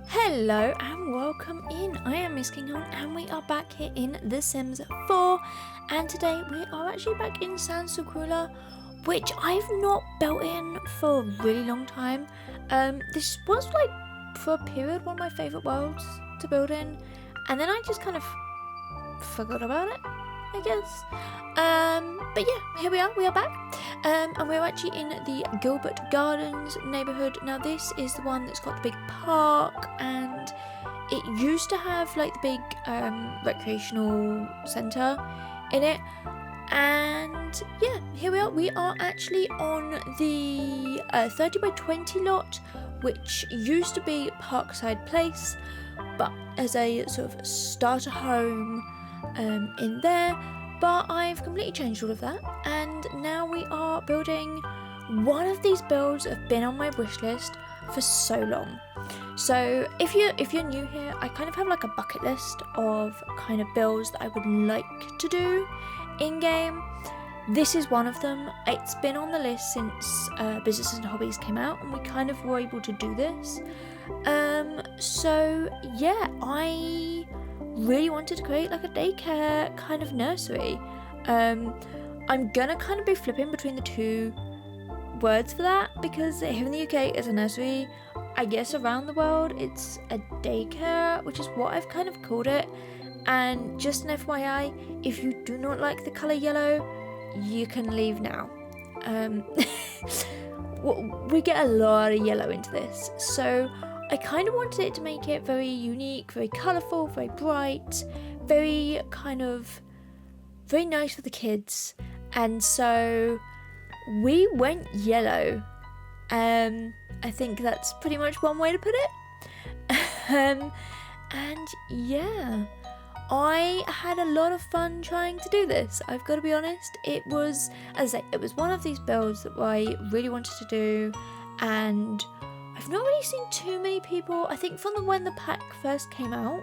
Hello and welcome in. I am MissKinghorn and we are back here in The Sims 4, and today we are actually back in San Sequooa, which I've not built in for a really long time. This was like for a period one of my favourite worlds to build in, and then I just kind of forgot about it, I guess. But yeah, here we are back. And we're actually in the Gilbert Gardens neighbourhood. Now this is the one that's got the big park, and it used to have like the big recreational centre in it. And yeah, here we are. We are actually on the 30 by 20 lot, which used to be Parkside Place, but as a sort of starter home in there. But I've completely changed all of that, and now we are building one of these builds that have been on my wish list for so long. So if you're new here, I kind of have like a bucket list of kind of builds that I would like to do in game. This is one of them. It's been on the list since Business and Hobbies came out, and we kind of were able to do this. So yeah, I really wanted to create like a daycare kind of nursery. I'm gonna kind of be flipping between the two words for that, because here in the UK it's a nursery. I guess around the world it's a daycare, which is what I've kind of called it. And just an FYI, if you do not like the colour yellow, you can leave now. We get a lot of yellow into this, so I kind of wanted it to make it very unique, very colourful, very bright, very nice for the kids. And so we went yellow. I think that's pretty much one way to put it. And yeah, I had a lot of fun trying to do this. I've got to be honest. It was, as I say, it was one of these builds that I really wanted to do, and I've not really seen too many people. I think from when the pack first came out,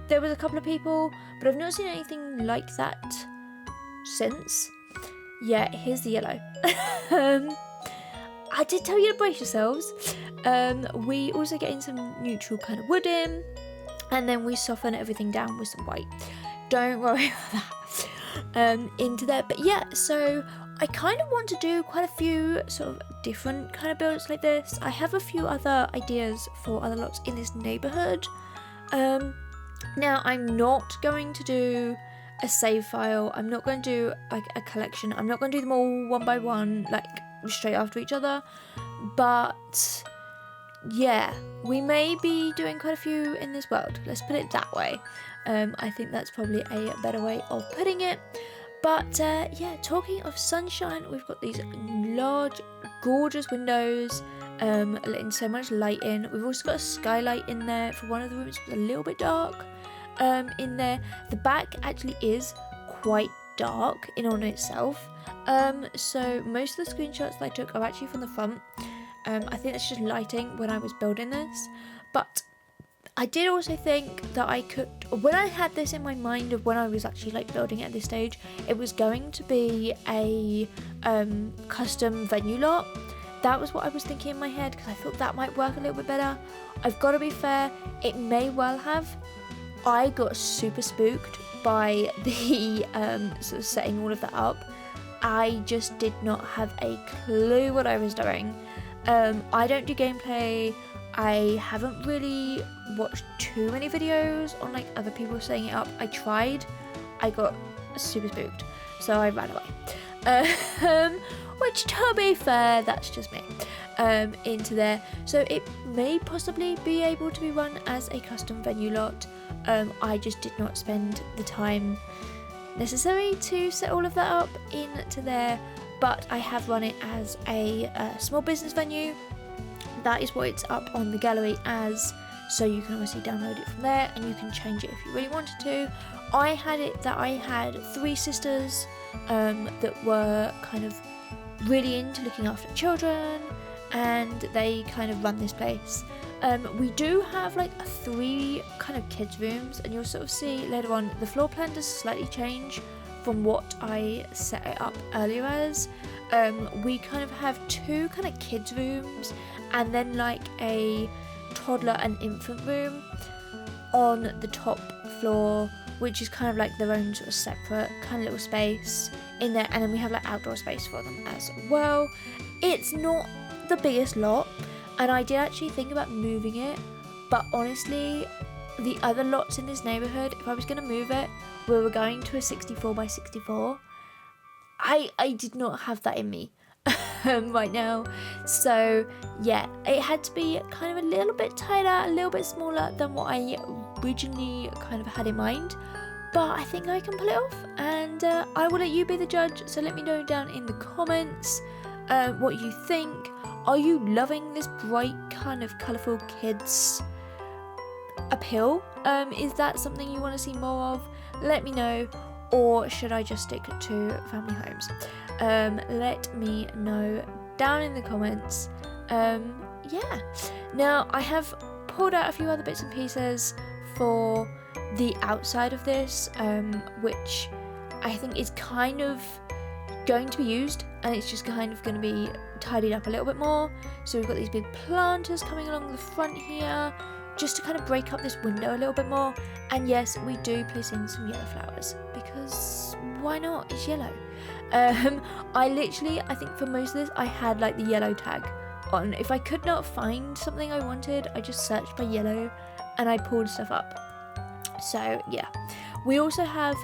there was a couple of people, but I've not seen anything like that since. Yeah, here's the yellow. I did tell you to brace yourselves. We also get in some neutral kind of wood in, and then we soften everything down with some white. Don't worry about that. Into there. But yeah, so I kind of want to do quite a few sort of different kind of builds like this. I have a few other ideas for other lots in this neighbourhood. Now I'm not going to do a save file. I'm not going to do like a collection. I'm not going to do them all one by one, like straight after each other. But yeah, we may be doing quite a few in this world. Let's put it that way. I think that's probably a better way of putting it. But yeah, talking of sunshine, we've got these large, gorgeous windows, letting so much light in. We've also got a skylight in there for one of the rooms. It's a little bit dark in there. The back actually is quite dark in on itself. So most of the screenshots that I took are actually from the front. I think that's just lighting when I was building this. But I did also think that I could, when I had this in my mind of when I was actually like building it at this stage, it was going to be a custom venue lot. That was what I was thinking in my head, because I thought that might work a little bit better. I've got to be fair, it may well have. I got super spooked by the sort of setting all of that up. I just did not have a clue what I was doing. I don't do gameplay. I haven't really watched too many videos on like other people setting it up. I tried. I got super spooked, so I ran away. Which, to be fair, that's just me. Into there. So it may possibly be able to be run as a custom venue lot. I just did not spend the time necessary to set all of that up into there. But I have run it as a small business venue. That is what it's up on the gallery as, so you can obviously download it from there, and you can change it if you really wanted to. I had it that I had 3 sisters that were kind of really into looking after children, and they kind of run this place. We do have like 3 kind of kids rooms, and you'll sort of see later on the floor plan does slightly change from what I set it up earlier as. We kind of have 2 kind of kids rooms, and then like a toddler and infant room on the top floor, which is kind of like their own sort of separate kind of little space in there, and then we have like outdoor space for them as well. It's not the biggest lot, and I did actually think about moving it, but honestly the other lots in this neighbourhood, if I was going to move it, we were going to a 64 by 64. I did not have that in me right now, so yeah, it had to be kind of a little bit tighter, a little bit smaller than what I originally kind of had in mind, but I think I can pull it off, and I will let you be the judge. So let me know down in the comments what you think. Are you loving this bright kind of colourful kids appeal? Is that something you want to see more of? Let me know. Or should I just stick to family homes? Let me know down in the comments. Yeah. Now, I have pulled out a few other bits and pieces for the outside of this, which I think is kind of going to be used, and it's just kind of going to be tidied up a little bit more. So we've got these big planters coming along the front here, just to kind of break up this window a little bit more. And yes, we do place in some yellow flowers, because why not? It's yellow. I think for most of this, I had like the yellow tag on. If I could not find something I wanted, I just searched by yellow and I pulled stuff up. So yeah, we also have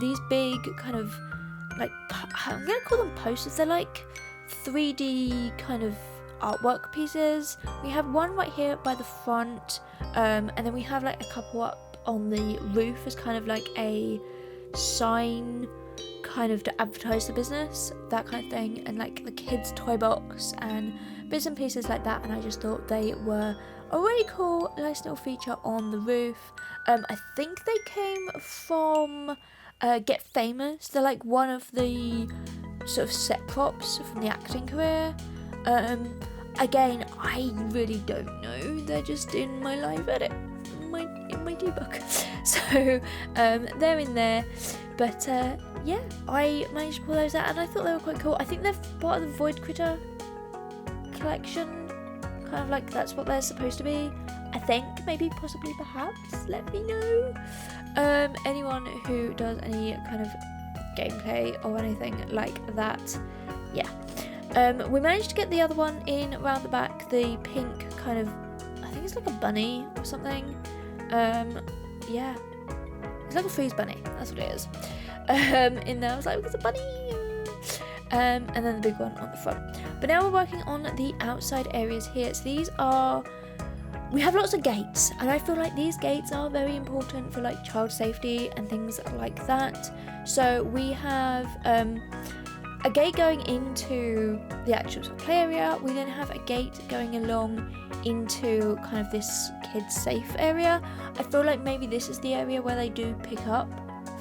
these big kind of like, I'm gonna call them posters. They're like 3D kind of artwork pieces. We have one right here by the front, and then we have like a couple up on the roof as kind of like a sign, kind of to advertise the business, that kind of thing, and like the kids toy box and bits and pieces like that. And I just thought they were a really cool, nice little feature on the roof. I think they came from Get Famous. They're like one of the sort of set props from the acting career. Again, I really don't know. They're just in my live edit, in my debug. So they're in there. But yeah, I managed to pull those out, and I thought they were quite cool. I think they're part of the Void Critter collection. Kind of like that's what they're supposed to be. I think, maybe, possibly, perhaps. Let me know. Anyone who does any kind of gameplay or anything like that, yeah. We managed to get the other one in around the back, the pink kind of, I think it's like a bunny or something. Yeah, it's like a freeze bunny, that's what it is. In there I was like, it's a bunny. And then the big one on the front. But now we're working on the outside areas here. So we have lots of gates, and I feel like these gates are very important for like child safety and things like that. So we have a gate going into the actual sort of play area. We then have a gate going along into kind of this kids safe area. I feel like maybe this is the area where they do pick up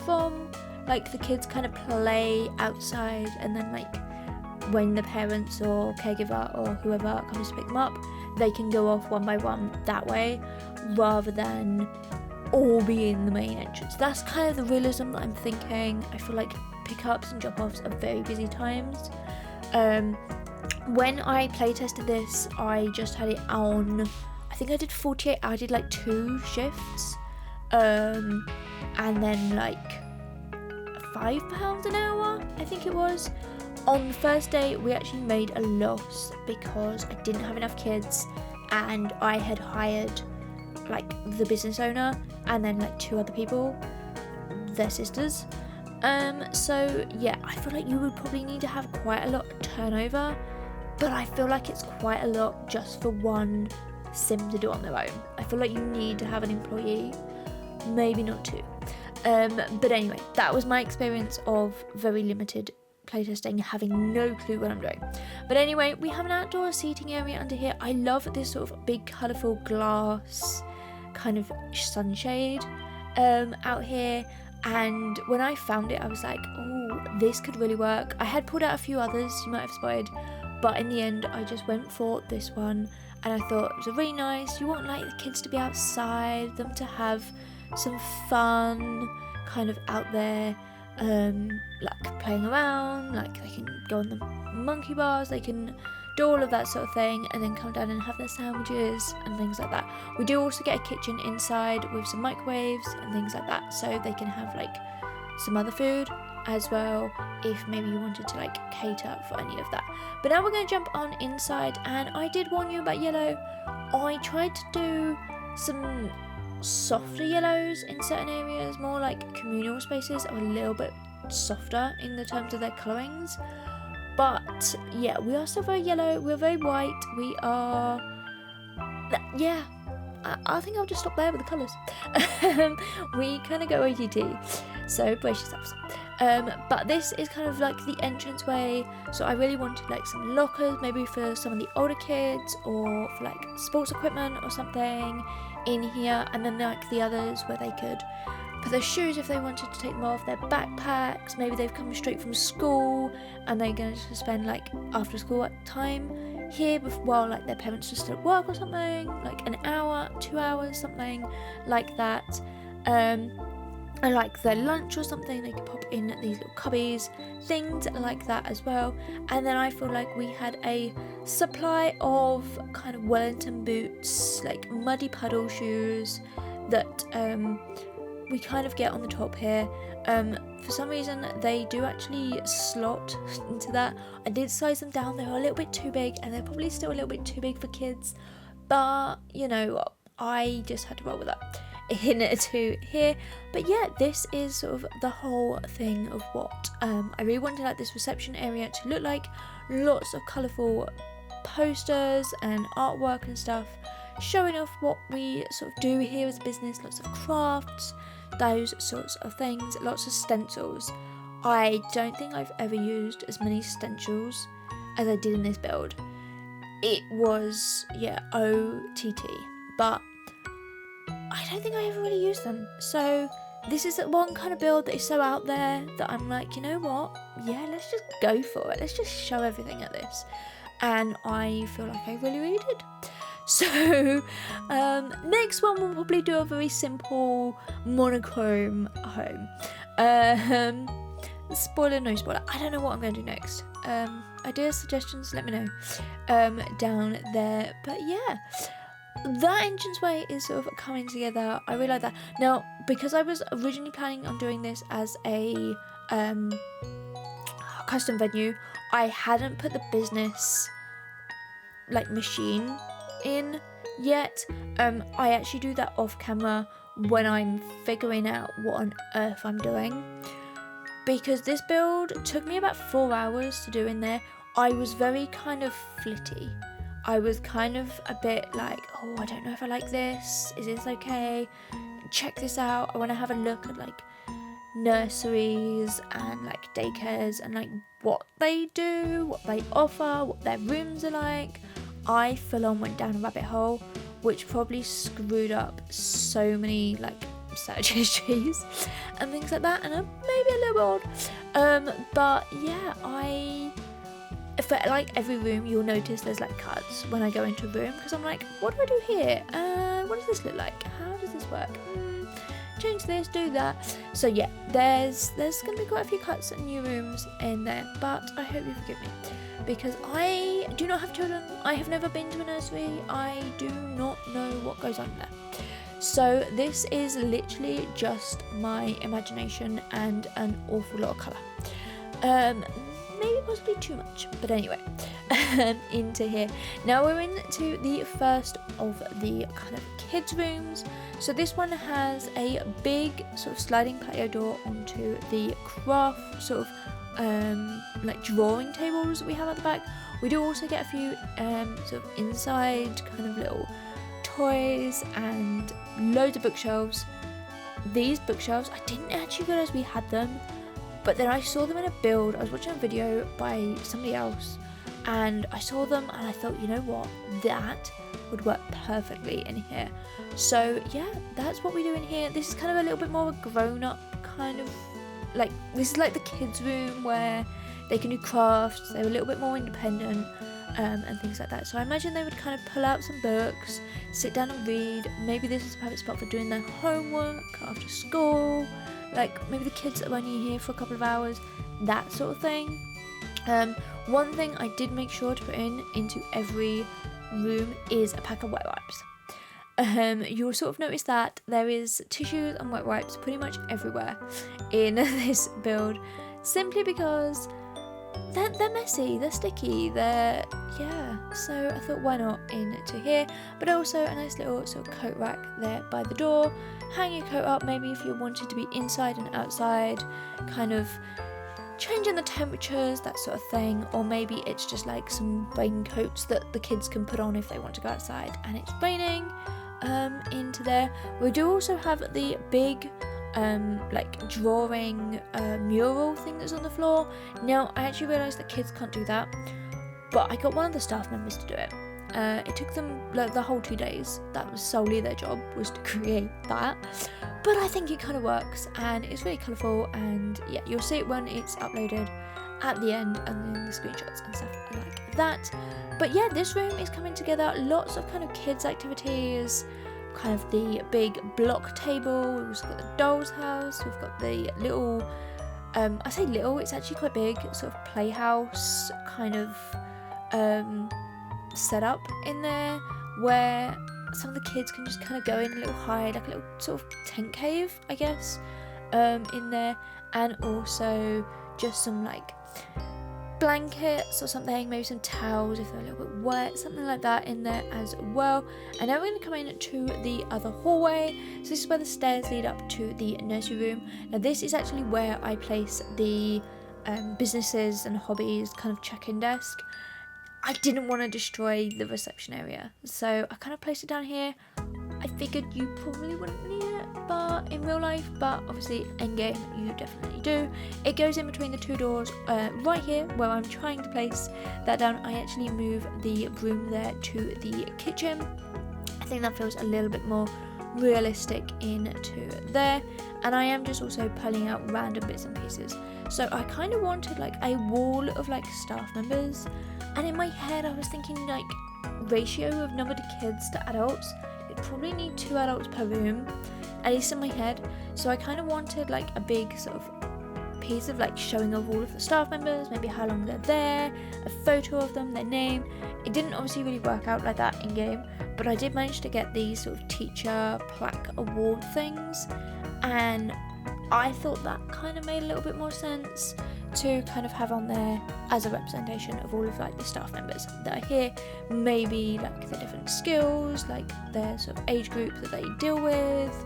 from, like the kids kind of play outside, and then like when the parents or caregiver or whoever comes to pick them up, they can go off one by one that way, rather than all be in the main entrance. That's kind of the realism that I'm thinking. I feel like pickups and drop-offs are very busy times. When I playtested this, I just had it on, I think I did 48, I did like 2 shifts, and then like £5 an hour, I think it was. On the first day, we actually made a loss because I didn't have enough kids, and I had hired like the business owner and then like 2 other people, their sisters. So yeah, I feel like you would probably need to have quite a lot of turnover, but I feel like it's quite a lot just for one sim to do on their own. I feel like you need to have an employee, maybe not 2. But anyway, that was my experience of very limited playtesting, having no clue what I'm doing. But anyway, we have an outdoor seating area under here. I love this sort of big colourful glass kind of sunshade out here, and when I found it I was like, oh, this could really work. I had pulled out a few others you might have spotted, but in the end I just went for this one, and I thought it was really nice. You want like the kids to be outside, them to have some fun kind of out there, like playing around, like they can go on the monkey bars, they can do all of that sort of thing, and then come down and have their sandwiches and things like that. We do also get a kitchen inside with some microwaves and things like that, so they can have like some other food as well if maybe you wanted to like cater for any of that. But now we're going to jump on inside, and I did warn you about yellow. I tried to do some softer yellows in certain areas, more like communal spaces are a little bit softer in the terms of their colourings. But yeah, we are still very yellow, we're very white, we are, yeah, I think I'll just stop there with the colours. We kind of go OTT, so brace yourselves. But this is kind of like the entranceway, so I really wanted like some lockers, maybe for some of the older kids, or for like sports equipment or something in here, and then like the others where they could put their shoes if they wanted to take them off, their backpacks, maybe they've come straight from school and they're going to spend like after school time here while like their parents are still at work or something, like an hour, 2 hours, something like that. And like their lunch or something, they could pop in these little cubbies, things like that as well. And then I feel like we had a supply of kind of Wellington boots, like muddy puddle shoes that we kind of get on the top here. For some reason they do actually slot into that. I did size them down, they were a little bit too big, and they're probably still a little bit too big for kids, but you know, I just had to roll with that into here. But yeah, this is sort of the whole thing of what I really wanted like this reception area to look like. Lots of colourful posters and artwork and stuff showing off what we sort of do here as a business. Lots of crafts, those sorts of things, lots of stencils. I don't think I've ever used as many stencils as I did in this build. It was, yeah, OTT, but I don't think I ever really used them. So this is one kind of build that is so out there that I'm like, you know what, yeah, let's just go for it, let's just show everything at this. And I feel like I really did. So next one we'll probably do a very simple monochrome home. Spoiler, no spoiler, I don't know what I'm going to do next. Ideas, suggestions, let me know down there. But yeah, that entranceway is sort of coming together. I really like that. Now, because I was originally planning on doing this as a custom venue, I hadn't put the business like machine in yet. I actually do that off camera when I'm figuring out what on earth I'm doing, because this build took me about 4 hours to do in there. I was very kind of flitty. I was kind of a bit like, oh, I don't know if I like this, is this okay, check this out, I want to have a look at like nurseries and like daycares and like what they do, what they offer, what their rooms are like. I full on went down a rabbit hole, which probably screwed up so many like search histories and things like that, and I'm maybe a little bored. But yeah, for like every room you'll notice there's like cuts when I go into a room, because I'm like, what do I do here? What does this look like? How does this work? Change this, do that. So yeah, there's going to be quite a few cuts and new rooms in there, but I hope you forgive me, because I do not have children. I have never been to a nursery. I do not know what goes on there. So this is literally just my imagination and an awful lot of colour. Maybe possibly too much, but anyway, into here. Now we're into the first of the kind of kids' rooms. So this one has a big sort of sliding patio door onto the craft sort of like drawing tables that we have at the back. We do also get a few sort of inside kind of little toys and loads of bookshelves. These bookshelves, I didn't actually realise we had them, but then I saw them in a build. I was watching a video by somebody else and I saw them and I thought, you know what, that would work perfectly in here. So yeah, that's what we do in here. This is kind of a little bit more of a grown-up kind of, like, this is like the kids' room where they can do crafts, they're a little bit more independent and things like that. So I imagine they would kind of pull out some books, sit down and read. Maybe this is a perfect spot for doing their homework after school, like maybe the kids that are only here for a couple of hours, that sort of thing. One thing I did make sure to put into every room is a pack of wet wipes. You'll sort of notice that there is tissues and wet wipes pretty much everywhere in this build, simply because they're messy, they're sticky, so I thought, why not into here. But also a nice little sort of coat rack there by the door. Hang your coat up, maybe if you wanted to be inside and outside, kind of changing the temperatures, that sort of thing. Or maybe it's just like some raincoats that the kids can put on if they want to go outside and it's raining. Into there. We do also have the big like drawing mural thing that's on the floor. Now I actually realised that kids can't do that, but I got one of the staff members to do it. It took them like the whole 2 days. That was solely their job, was to create that. But I think it kind of works, and it's really colourful, and yeah, you'll see it when it's uploaded at the end, and then the screenshots and stuff like that. But yeah, this room is coming together. Lots of kind of kids activities, kind of the big block table. We've also got the doll's house. We've got the little, I say little, it's actually quite big, sort of playhouse kind of set up in there, where some of the kids can just kind of go in a little hide, like a little sort of tent cave, I guess, in there. And also just some like blankets or something, maybe some towels if they're a little bit wet, something like that in there as well. And now we're going to come in to the other hallway. So this is where the stairs lead up to the nursery room. Now this is actually where I place the businesses and hobbies kind of check-in desk. I didn't want to destroy the reception area, so I kind of placed it down here. I figured you probably wouldn't need it but in real life, but obviously in game you definitely do. It goes in between the two doors right here where I'm trying to place that down. I actually move the broom there to the kitchen. I think that feels a little bit more realistic into there, and I am just also pulling out random bits and pieces. So I kind of wanted like a wall of like staff members, and in my head I was thinking like ratio of number to kids to adults. You'd probably need 2 adults per room, at least in my head. So I kind of wanted like a big sort of piece of like showing of all of the staff members, maybe how long they're there, a photo of them, their name. It didn't obviously really work out like that in game, but I did manage to get these sort of teacher plaque award things, and I thought that kind of made a little bit more sense to kind of have on there as a representation of all of like the staff members that are here, maybe like their different skills, like their sort of age group that they deal with,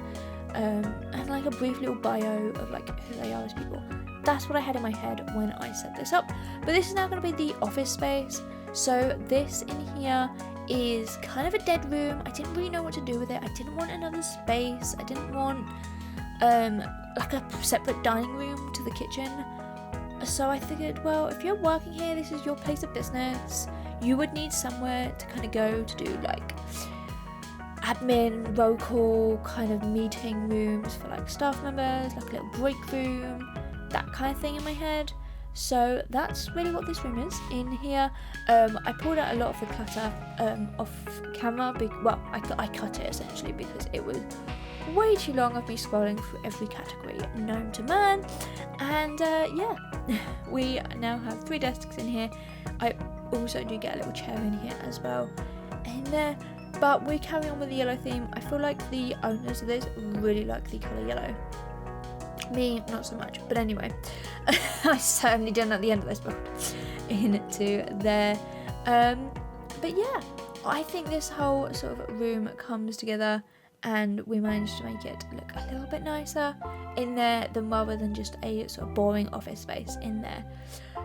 and like a brief little bio of like who they are as people. That's what I had in my head when I set this up. But this is now going to be the office space. So this in here is kind of a dead room. I didn't really know what to do with it. I didn't want another space. I didn't want like a separate dining room to the kitchen. So I figured, well, if you're working here, this is your place of business, you would need somewhere to kind of go to do like admin, roll call, kind of meeting rooms for like staff members, like a little break room, that kind of thing in my head. So that's really what this room is in here. I pulled out a lot of the clutter off camera. I cut it essentially because it was way too long of me scrolling through every category known to man. And yeah, we now have 3 desks in here. I also do get a little chair in here as well in there. But we're carrying on with the yellow theme. I feel like the owners of this really like the colour yellow. Me, not so much. But anyway, I certainly didn't at the end of this book into there. But yeah, I think this whole sort of room comes together, and we managed to make it look a little bit nicer in there than rather than just a sort of boring office space in there.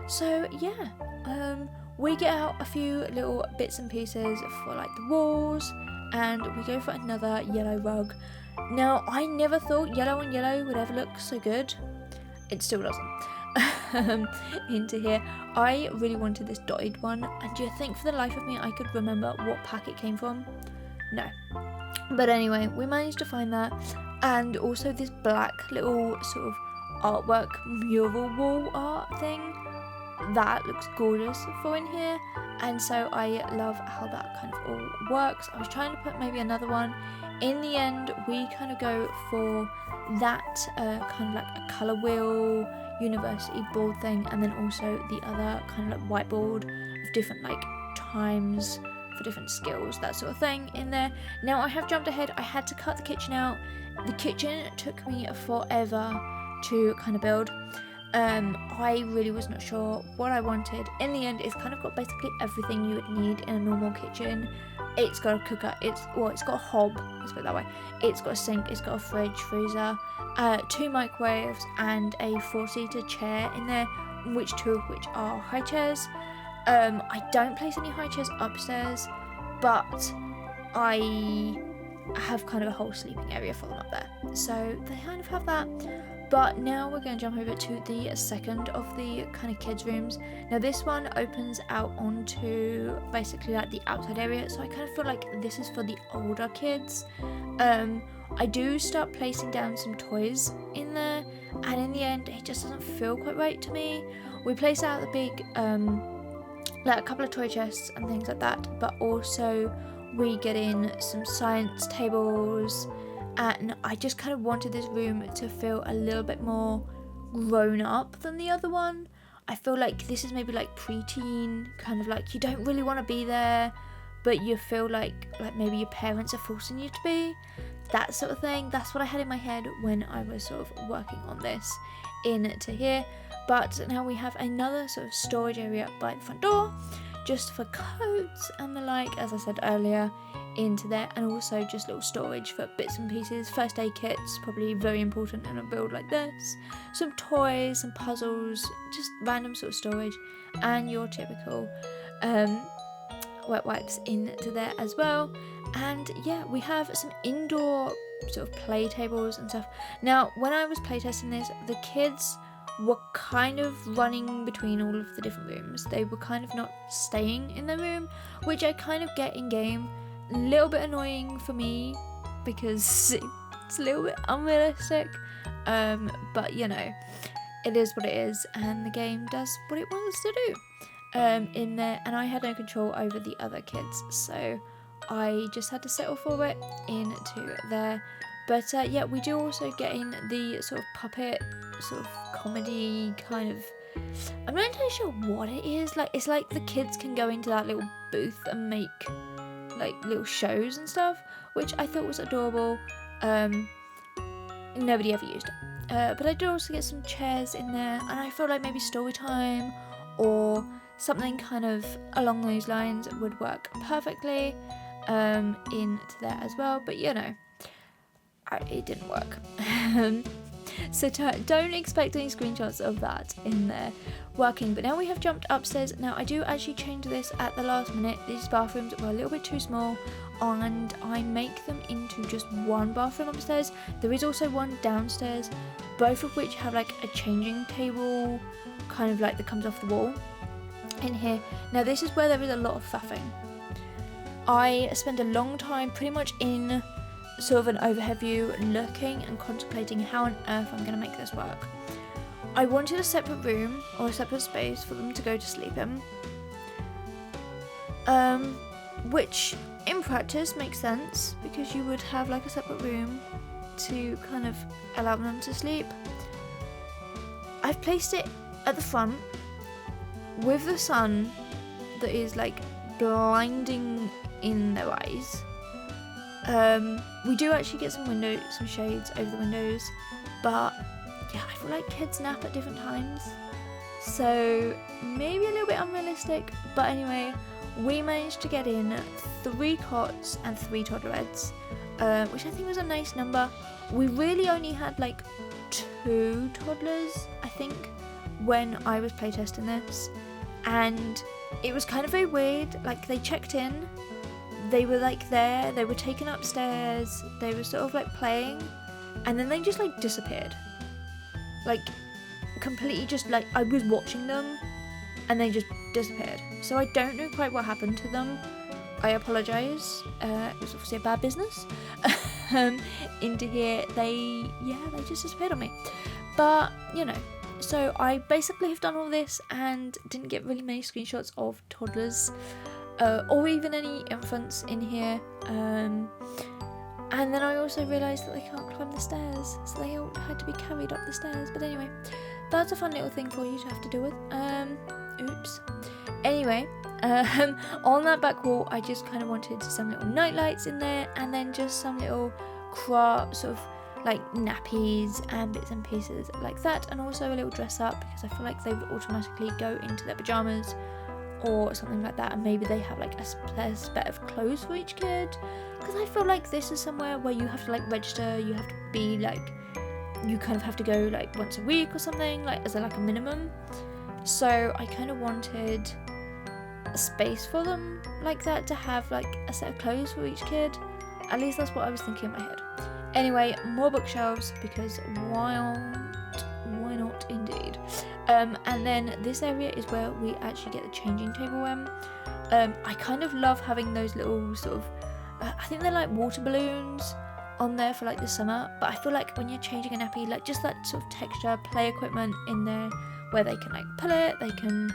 So yeah, we get out a few little bits and pieces for like the walls, and we go for another yellow rug. Now, I never thought yellow on yellow would ever look so good. It still doesn't. Into here, I really wanted this dotted one, and do you think for the life of me I could remember what pack it came from? No. But anyway, we managed to find that, and also this black little sort of artwork mural wall art thing. That looks gorgeous for in here, and so I love how that kind of all works. I was trying to put maybe another one in the end we kind of go for that kind of like a colour wheel university board thing, and then also the other kind of like whiteboard of different like times for different skills, that sort of thing in there. Now I have jumped ahead. I had to cut the kitchen out. The kitchen took me forever to kind of build. I really was not sure what I wanted. In the end, it's kind of got basically everything you would need in a normal kitchen. It's got a cooker, it's got a hob, let's put it that way. It's got a sink, it's got a fridge, freezer, 2 microwaves, and a 4-seater chair in there, which 2 of which are high chairs. I don't place any high chairs upstairs, but I have kind of a whole sleeping area for them up there. So they kind of have that. But now we're going to jump over to the second of the kind of kids' rooms. Now this one opens out onto basically like the outside area, so I kind of feel like this is for the older kids. I do start placing down some toys in there, and in the end it just doesn't feel quite right to me. We place out the big like a couple of toy chests and things like that, but also we get in some science tables, and I just kind of wanted this room to feel a little bit more grown up than the other one. I feel like this is maybe like preteen, kind of like you don't really want to be there, but you feel like maybe your parents are forcing you to be, that sort of thing. That's what I had in my head when I was sort of working on this into here. But now we have another sort of storage area by the front door, just for coats and the like, as I said earlier, into there, and also just little storage for bits and pieces, first aid kits, probably very important in a build like this, some toys, some puzzles, just random sort of storage, and your typical wet wipes into there as well. And yeah, we have some indoor sort of play tables and stuff. Now when I was playtesting this, the kids were kind of running between all of the different rooms. They were kind of not staying in the room, which I kind of get in game. A little bit annoying for me because it's a little bit unrealistic, but you know, it is what it is, and the game does what it wants to do in there. And I had no control over the other kids, so I just had to settle for it into there. But yeah, we do also get in the sort of puppet, sort of comedy kind of, I'm not entirely sure what it is. Like, it's like the kids can go into that little booth and make like little shows and stuff, which I thought was adorable. Nobody ever used it. But I did also get some chairs in there, and I feel like maybe story time or something kind of along those lines would work perfectly into there as well. But you know, it didn't work. So don't expect any screenshots of that in there working. But now we have jumped upstairs. Now I do actually change this at the last minute. These bathrooms were a little bit too small, and I make them into just one bathroom upstairs. There is also one downstairs, both of which have like a changing table kind of like that comes off the wall in here. Now this is where there is a lot of faffing. I spend a long time pretty much in sort of an overhead view, looking and contemplating how on earth I'm going to make this work. I wanted a separate room or a separate space for them to go to sleep in, which in practice makes sense because you would have like a separate room to kind of allow them to sleep. I've placed it at the front with the sun that is like blinding in their eyes. We do actually get some shades over the windows, but yeah, I feel like kids nap at different times, so maybe a little bit unrealistic. But anyway, we managed to get in 3 cots and 3 toddlers, which I think was a nice number. We really only had like 2 toddlers, I think, when I was playtesting this, and it was kind of very weird. Like, they checked in, they were like there, they were taken upstairs, they were sort of like playing, and then they just like disappeared. Like, completely just like, I was watching them and they just disappeared. So I don't know quite what happened to them. I apologise. It was obviously a bad business. Into here, they just disappeared on me. But, you know, so I basically have done all this and didn't get really many screenshots of toddlers. Or even any infants in here, And then I also realised that they can't climb the stairs, so they all had to be carried up the stairs. But anyway, that's a fun little thing for you to have to deal with. Oops. Anyway, on that back wall, I just kind of wanted some little night lights in there, and then just some little craft, sort of like nappies and bits and pieces like that, and also a little dress up, because I feel like they would automatically go into their pajamas or something like that, and maybe they have like a set of clothes for each kid, because I feel like this is somewhere where you have to like register, you have to be like, you kind of have to go like once a week or something, like as a minimum. So I kind of wanted a space for them like that, to have like a set of clothes for each kid. At least that's what I was thinking in my head. Anyway, more bookshelves, because why not indeed. And then this area is where we actually get the changing table in. I kind of love having those little sort of, I think they're like water balloons on there for like the summer, but I feel like when you're changing a nappy, like just that sort of texture, play equipment in there where they can like pull it, they can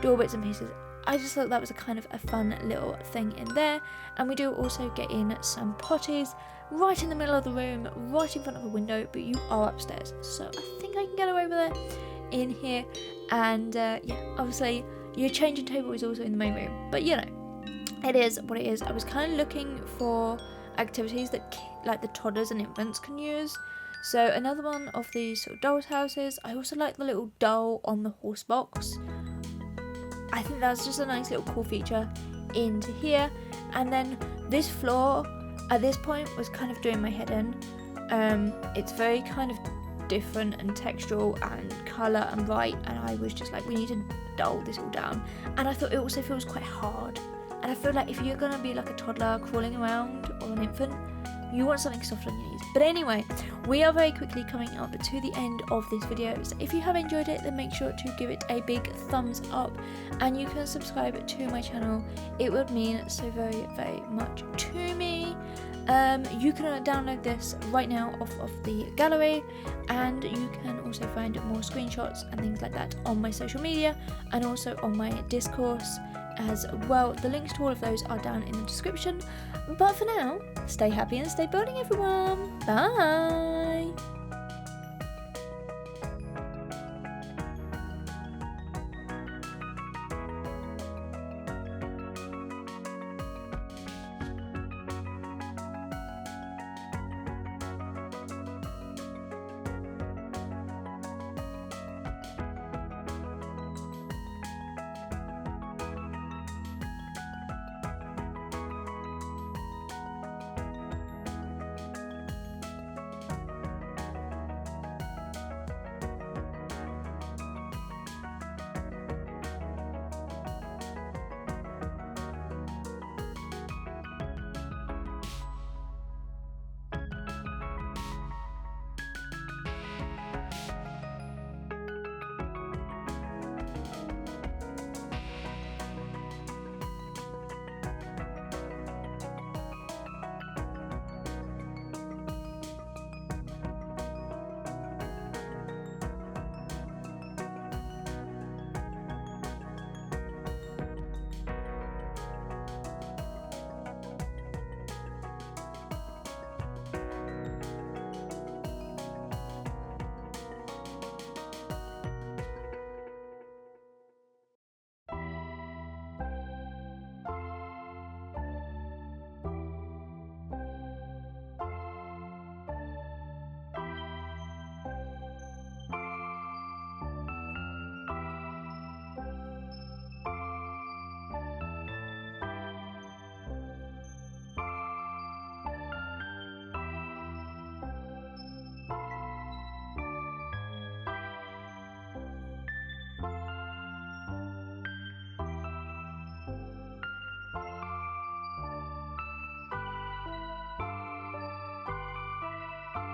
do all bits and pieces. I just thought that was a kind of a fun little thing in there. And we do also get in some potties right in the middle of the room, right in front of a window, but you are upstairs, so I think I can get away with it in here. And yeah, obviously your changing table is also in the main room, but you know, it is what it is. I was kind of looking for activities that like the toddlers and infants can use. So another one of these sort of dolls houses. I also like the little doll on the horse box. I think that's just a nice little cool feature into here. And then this floor at this point was kind of doing my head in. It's very kind of different and textural and colour and bright, and I was just like, we need to dull this all down. And I thought it also feels quite hard, and I feel like if you're gonna be like a toddler crawling around or an infant, you want something soft on your knees. But anyway, we are very quickly coming up to the end of this video, so if you have enjoyed it, then make sure to give it a big thumbs up, and you can subscribe to my channel. It would mean so very, very much to me. You can download this right now off of the gallery, and you can also find more screenshots and things like that on my social media and also on my discourse as well. The links to all of those are down in the description. But for now, stay happy and stay building, everyone. Bye!